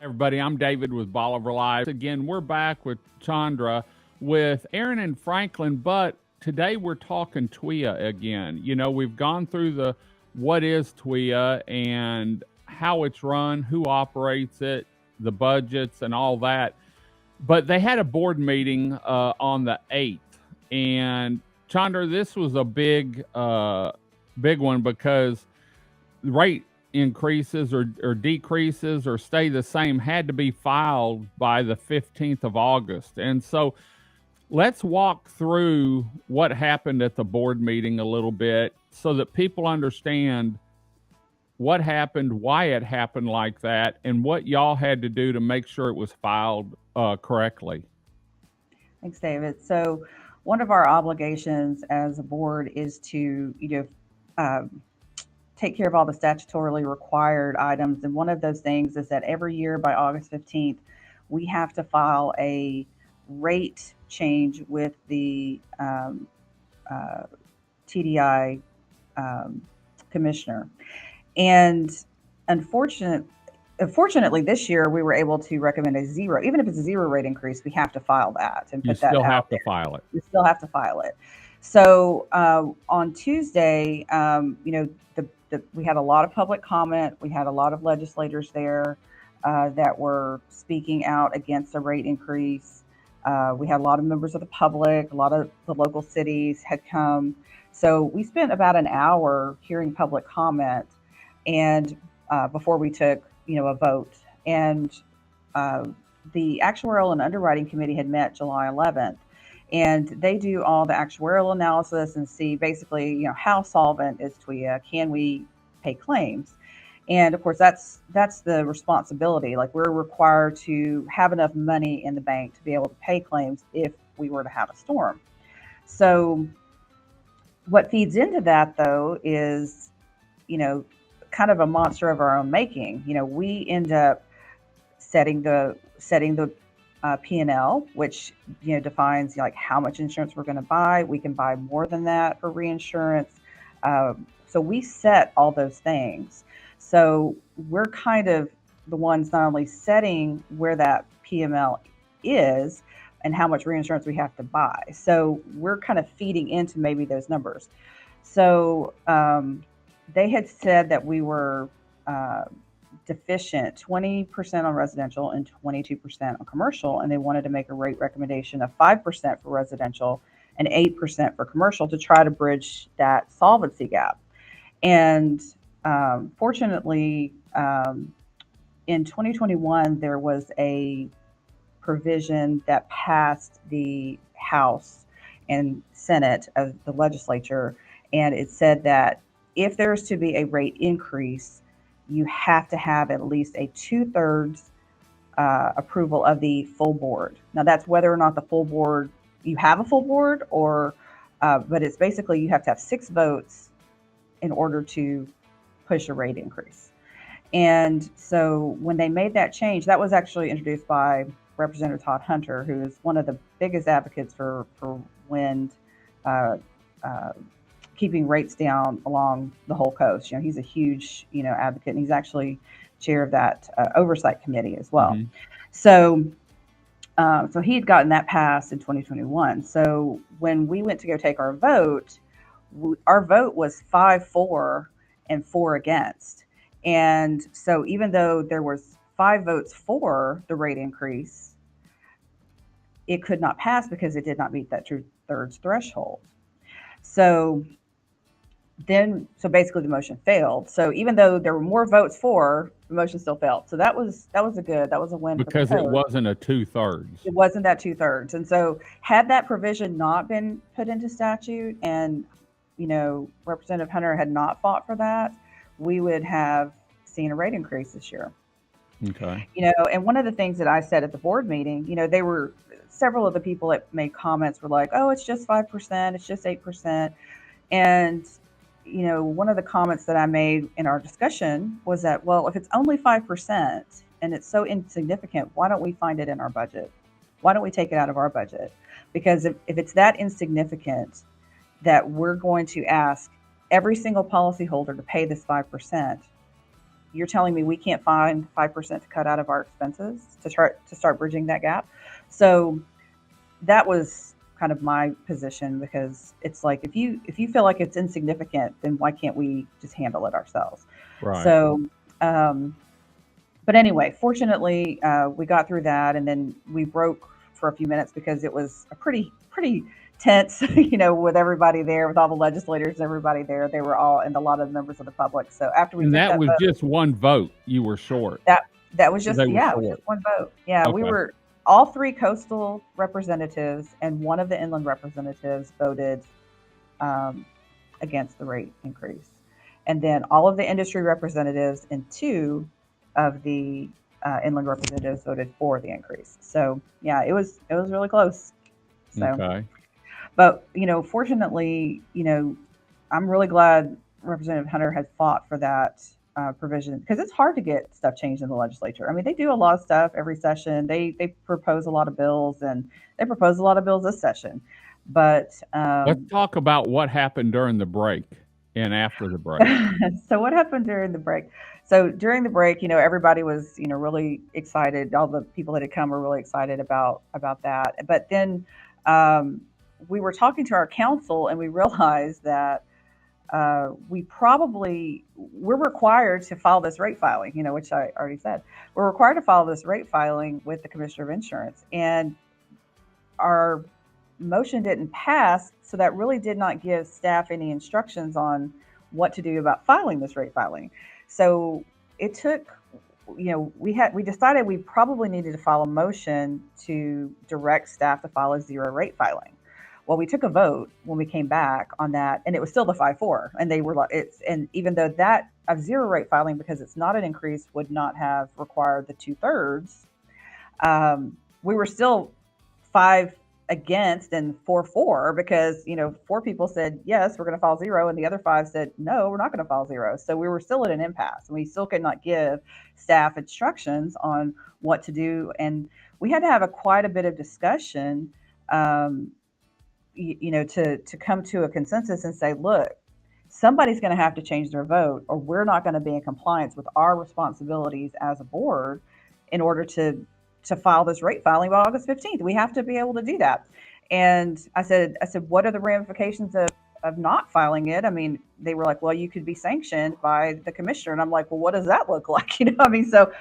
Everybody, I'm David with Bolivar Live. Again, we're back with Chandra, with Aaron and Franklin, but today we're talking TWIA again. You know, we've gone through the what is TWIA and how it's run, who operates it, the budgets, and all that. But they had a board meeting on the 8th, and Chandra, this was a big one because rate increases or decreases or stay the same had to be filed by the 15th of August. And so let's walk through what happened at the board meeting a little bit so that people understand what happened, why it happened like that, and what y'all had to do to make sure it was filed correctly. Thanks, David. So one of our obligations as a board is to, take care of all the statutorily required items. And one of those things is that every year by August 15th, we have to file a rate change with the TDI commissioner. And unfortunately, this year we were able to recommend a zero. Even if it's a zero rate increase, we have to file that and put that out. You still have to file it. We still have to file it. So on Tuesday, we had a lot of public comment. We had a lot of legislators there that were speaking out against a rate increase. We had a lot of members of the public. A lot of the local cities had come. So we spent about an hour hearing public comment, and before we took a vote. And the actuarial and underwriting committee had met July 11th. And they do all the actuarial analysis and see basically, how solvent is TWIA? Can we pay claims? And of course, that's the responsibility. Like, we're required to have enough money in the bank to be able to pay claims if we were to have a storm. So what feeds into that, though, is, kind of a monster of our own making. We end up setting the P&L, which defines like how much insurance we're going to buy. We can buy more than that for reinsurance. So we set all those things. So we're kind of the ones not only setting where that PML is and how much reinsurance we have to buy. So we're kind of feeding into maybe those numbers. So they had said that we were deficient 20% on residential and 22% on commercial, and they wanted to make a rate recommendation of 5% for residential and 8% for commercial to try to bridge that solvency gap. And fortunately, in 2021, there was a provision that passed the House and Senate of the legislature, and it said that if there's to be a rate increase, you have to have at least a 2/3 approval of the full board. Now, that's whether or not the full board, you have a full board, or but it's basically you have to have 6 votes in order to push a rate increase. And so when they made that change, that was actually introduced by Representative Todd Hunter, who is one of the biggest advocates for wind, keeping rates down along the whole coast. He's a huge, advocate, and he's actually chair of that oversight committee as well. Mm-hmm. So he had gotten that passed in 2021. So when we went to go take our vote was 5-4 and 4 against. And so even though there was 5 votes for the rate increase, it could not pass because it did not meet that 2/3 threshold. So basically the motion failed. So even though there were more votes for, the motion still failed. So that was a win because for the it wasn't a 2/3. It wasn't that 2/3. And so had that provision not been put into statute and Representative Hunter had not fought for that, we would have seen a rate increase this year. Okay. And one of the things that I said at the board meeting, they were several of the people that made comments were like, oh, it's just 5%, it's just 8%. And one of the comments that I made in our discussion was that, well, if it's only 5% and it's so insignificant, why don't we find it in our budget? Why don't we take it out of our budget? Because if it's that insignificant that we're going to ask every single policyholder to pay this 5%, you're telling me we can't find 5% to cut out of our expenses to start bridging that gap. So that was kind of my position, because it's like, if you feel like it's insignificant, then why can't we just handle it ourselves? Right. So, but anyway, fortunately, we got through that, and then we broke for a few minutes because it was a pretty tense, with everybody there, with all the legislators, everybody there. They were all, and a lot of the members of the public. So after we and took that was vote, just one vote you were short. That was just, They were it was short. just one vote. Yeah, Okay. we were all 3 coastal representatives and one of the inland representatives voted against the rate increase, and then all of the industry representatives and 2 of the inland representatives voted for the increase. So yeah, it was really close. So, Okay. but fortunately, I'm really glad Representative Hunter had fought for that provision, because it's hard to get stuff changed in the legislature. I mean, they do a lot of stuff every session. They propose a lot of bills, and they propose a lot of bills this session. But let's talk about what happened during the break and after the break. So what happened during the break? So during the break, everybody was, really excited. All the people that had come were really excited about that. But then we were talking to our counsel, and we realized that we're required to file this rate filing, which I already said. We're required to file this rate filing with the Commissioner of Insurance, and our motion didn't pass, so that really did not give staff any instructions on what to do about filing this rate filing. So it took, we decided we probably needed to file a motion to direct staff to file a 0 rate filing. Well, we took a vote when we came back on that, and it was still the 5-4, and they were and even though that a 0 rate filing, because it's not an increase, would not have required the 2/3, we were still 5 against and 4-4, because 4 people said yes, we're going to file 0, and the other 5 said no, we're not going to file 0. So we were still at an impasse, and we still could not give staff instructions on what to do, and we had to have quite a bit of discussion, to come to a consensus and say, look, somebody's going to have to change their vote, or we're not going to be in compliance with our responsibilities as a board in order to file this rate filing by August 15th. We have to be able to do that. And I said, what are the ramifications of not filing it? I mean, they were like, well, you could be sanctioned by the commissioner. And I'm like, well, what does that look like? So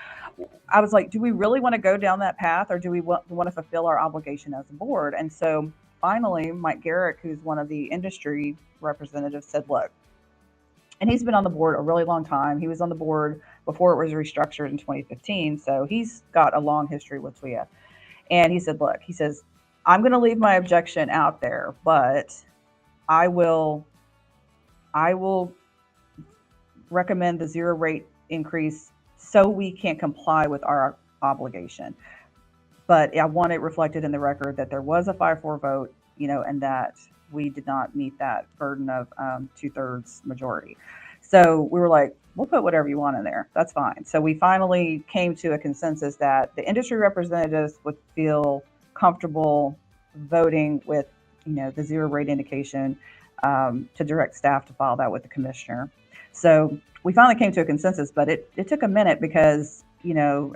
I was like, do we really want to go down that path, or do we want to fulfill our obligation as a board? And so finally, Mike Garrick, who's one of the industry representatives, said, look, and he's been on the board a really long time. He was on the board before it was restructured in 2015. So he's got a long history with TWIA. And he said, look, he says, I'm going to leave my objection out there, but I will recommend the 0 rate increase so we can comply with our obligation. But I want it reflected in the record that there was a 5-4 vote, and that we did not meet that burden of 2/3 majority. So we were like, we'll put whatever you want in there. That's fine. So we finally came to a consensus that the industry representatives would feel comfortable voting with, the 0 rate indication, to direct staff to file that with the commissioner. So we finally came to a consensus, but it took a minute, because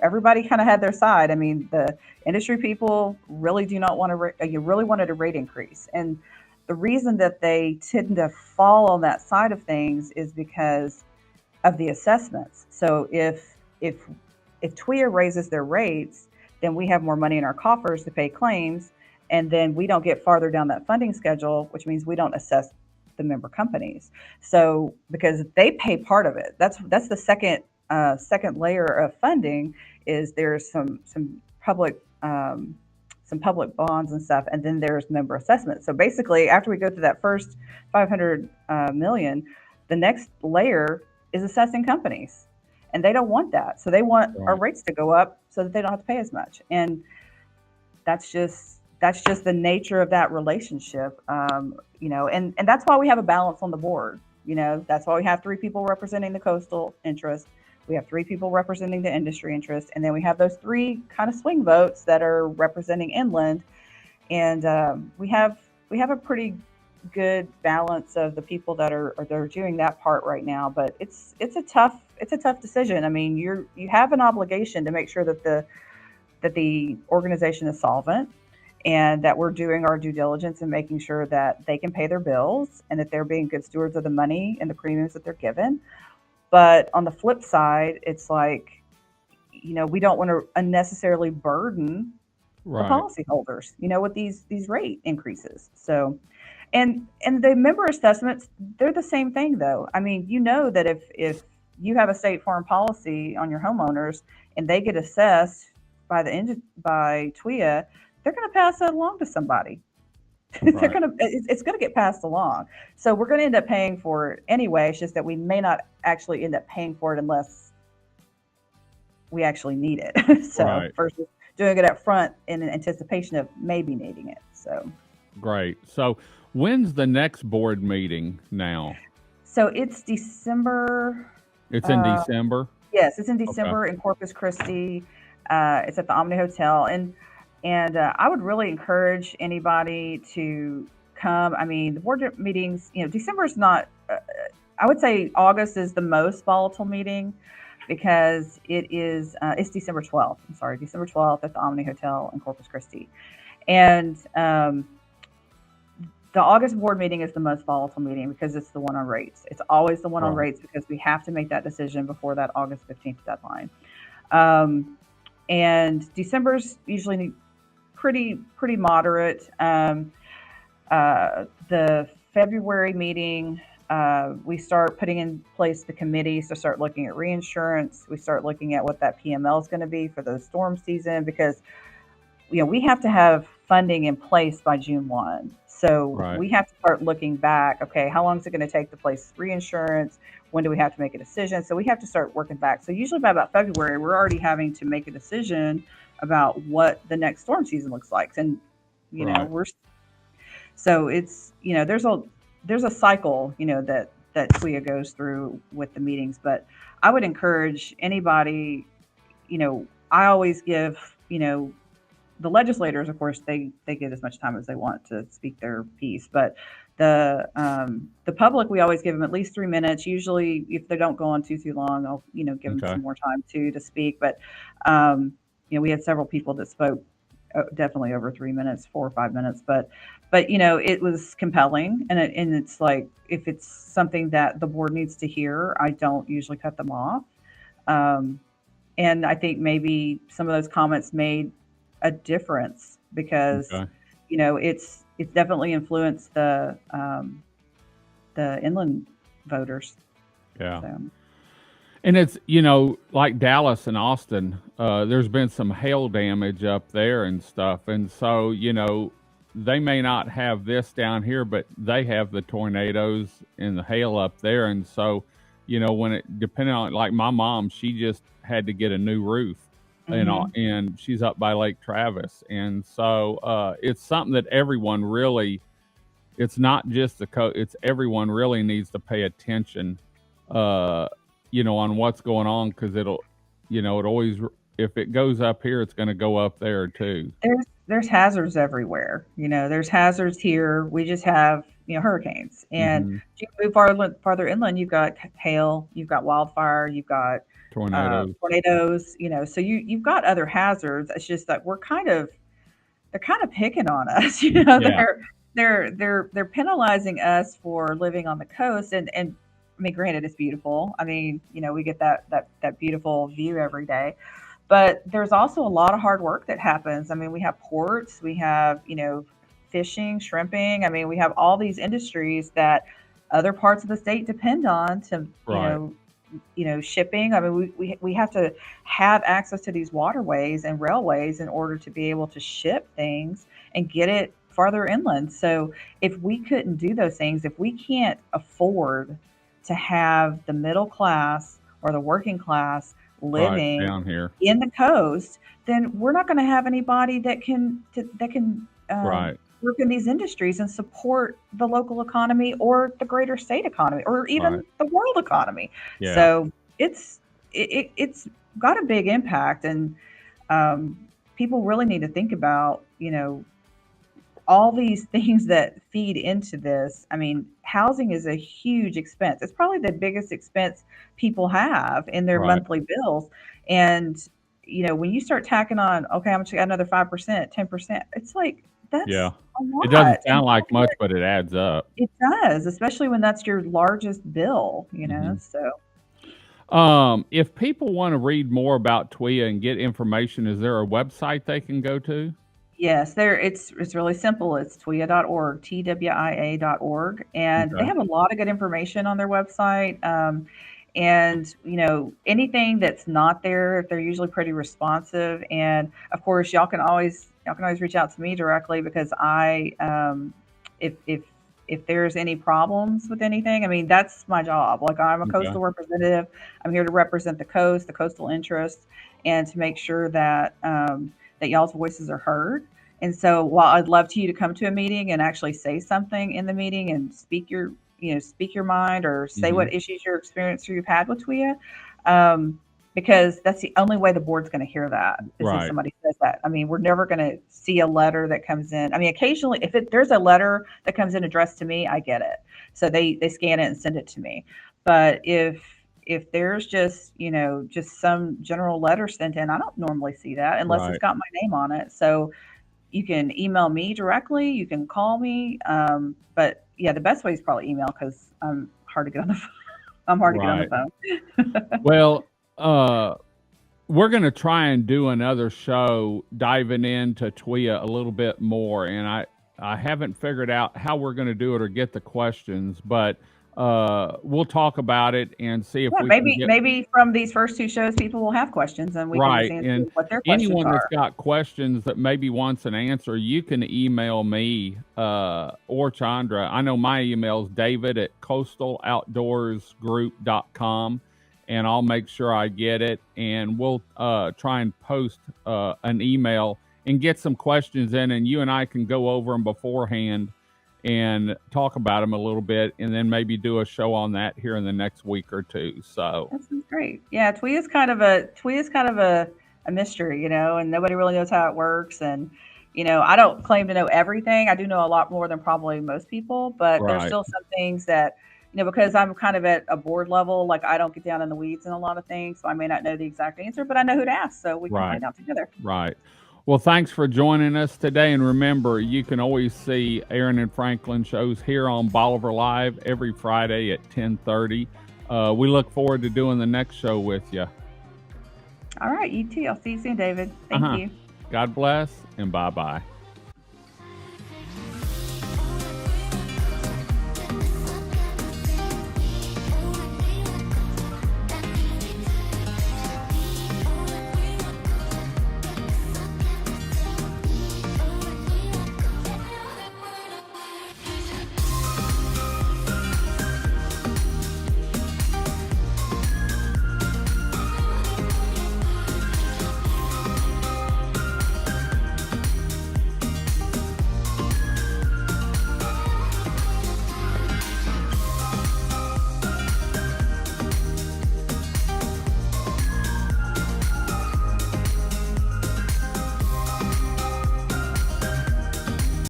everybody kind of had their side. I mean, the industry people really do not want to, you really wanted a rate increase. And the reason that they tend to fall on that side of things is because of the assessments. So if TWIA raises their rates, then we have more money in our coffers to pay claims, and then we don't get farther down that funding schedule, which means we don't assess the member companies. So because they pay part of it, that's the second layer of funding, is there's some public bonds and stuff, and then there's member assessment. So basically, after we go through that first 500 million, the next layer is assessing companies, and they don't want that. So they want our rates to go up so that they don't have to pay as much. And that's just the nature of that relationship, and that's why we have a balance on the board. That's why we have 3 people representing the coastal interest. We have 3 people representing the industry interest, and then we have those 3 kind of swing votes that are representing inland. And we have a pretty good balance of the people that are doing that part right now. But it's a tough decision. I mean, you have an obligation to make sure that the organization is solvent and that we're doing our due diligence and making sure that they can pay their bills and that they're being good stewards of the money and the premiums that they're given. But on the flip side, it's like, we don't want to unnecessarily burden the Right. policyholders, with these rate increases. So, and the member assessments, they're the same thing though. I mean, that if you have a state farm policy on your homeowners and they get assessed by TWIA, they're going to pass that along to somebody. Right. It's going to get passed along. So we're going to end up paying for it anyway. It's just that we may not actually end up paying for it unless we actually need it. So Right. versus doing it up front in anticipation of maybe needing it. So Great. So when's the next board meeting now? so it's December. It's in December? Yes, it's in Okay. December in Corpus Christi. It's at the Omni Hotel, and I would really encourage anybody to come. I mean, the board meetings, December is not. I would say August is the most volatile meeting because it's December 12th. I'm sorry, December 12th at the Omni Hotel in Corpus Christi, and the August board meeting is the most volatile meeting because it's the one on rates. It's always the one on rates because we have to make that decision before that August 15th deadline. And December's usually pretty moderate. The February meeting, we start putting in place the committees to start looking at reinsurance. We start looking at what that PML is going to be for the storm season because we have to have funding in place by June 1. So we have to start looking back. Okay, how long is it going to take to place reinsurance? When do we have to make a decision? So we have to start working back. So usually by about February, we're already having to make a decision about what the next storm season looks like. And so it's there's a cycle that TWIA goes through with the meetings. But I would encourage anybody. I always give the legislators, of course, they get as much time as they want to speak their piece, but the public, we always give them at least 3 minutes. Usually, if they don't go on too long, I'll give them some more time to speak. But we had several people that spoke definitely over 3 minutes, 4 or 5 minutes. But it was compelling, and it's like if it's something that the board needs to hear, I don't usually cut them off. And I think maybe some of those comments made a difference because it's definitely influenced the inland voters. Yeah. So. And it's like Dallas and Austin, there's been some hail damage up there and stuff, and so they may not have this down here, but they have the tornadoes and the hail up there, and so when it depending on, like my mom, she just had to get a new roof. And she's up by Lake Travis. And so it's something that everyone really, it's not just it's everyone really needs to pay attention, on what's going on. Cause it always, if it goes up here, it's going to go up there too. There's hazards everywhere. There's hazards here. We just have, hurricanes, and if you move farther inland, you've got hail, you've got wildfire, you've got tornadoes, so you've got other hazards. It's just that they're kind of picking on us, they're penalizing us for living on the coast. And I mean, granted, it's beautiful. I mean, we get that beautiful view every day, but there's also a lot of hard work that happens. I mean, we have ports, we have, fishing, shrimping. I mean, we have all these industries that other parts of the state depend on to, shipping. I mean, we have to have access to these waterways and railways in order to be able to ship things and get it farther inland. So if we couldn't do those things, if we can't afford to have the middle class or the working class living down here in the coast, then we're not going to have anybody that can work in these industries and support the local economy or the greater state economy or even the world economy. Yeah. So it's got a big impact, and people really need to think about, all these things that feed into this. I mean, housing is a huge expense. It's probably the biggest expense people have in their Right. monthly bills. And, when you start tacking on, okay, I'm going to another 5%, 10%, it's like, that's Yeah. a It doesn't lot. And sound like much, but it adds up. it does, especially when that's your largest bill, Hmm. so. If people want to read more about TWIA and get information, is there a website they can go to? Yes, it's really simple. It's TWIA.org, TWIA.org, and they Okay. have a lot of good information on their website. And anything that's not there, they're usually pretty responsive. And of course, y'all can always reach out to me directly because if there's any problems with anything, I mean that's my job. Like I'm a Okay. coastal representative. I'm here to represent the coast, the coastal interests, and to make sure that y'all's voices are heard. And so while I'd love to you to come to a meeting and actually say something in the meeting and speak your mind or say Hmm. what issues you're experiencing or you've had with TWIA, because that's the only way the board's going to hear that is if Right. somebody says that. I mean, we're never going to see a letter that comes in. I mean, occasionally, if there's a letter that comes in addressed to me, I get it. So they scan it and send it to me. But if there's just some general letter sent in, I don't normally see that unless it's Right. got my name on it. So you can email me directly, you can call me, but yeah, the best way is probably email because I'm hard to get on the phone. I'm hard to get on the Right. phone. Well, we're going to try and do another show diving into TWIA a little bit more. And I haven't figured out how we're going to do it or get the questions, but we'll talk about it and see if Yeah, we can get maybe from these first two shows, people will have questions and we can just right. answer And what their questions anyone that's are. got questions that maybe wants an answer, you can email me or Chandra. I know my email is david@coastaloutdoorsgroup.com, and I'll make sure I get it. And we'll try and post an email and get some questions in, and you and I can go over them beforehand and talk about them a little bit, and then maybe do a show on that here in the next week or two. So, That sounds great. Yeah, TWIA is kind of a mystery, and nobody really knows how it works. And I don't claim to know everything. I do know a lot more than probably most people, but there's right, still some things that because I'm kind of at a board level, like I don't get down in the weeds in a lot of things, so I may not know the exact answer, but I know who to ask, so we can right. find out together. Right. Well, thanks for joining us today. And remember, you can always see Aaron and Franklin shows here on Bolivar Live every Friday at 10:30. We look forward to doing the next show with you. All right, you too. I'll see you soon, David. Thank Uh-huh. you. God bless and bye-bye.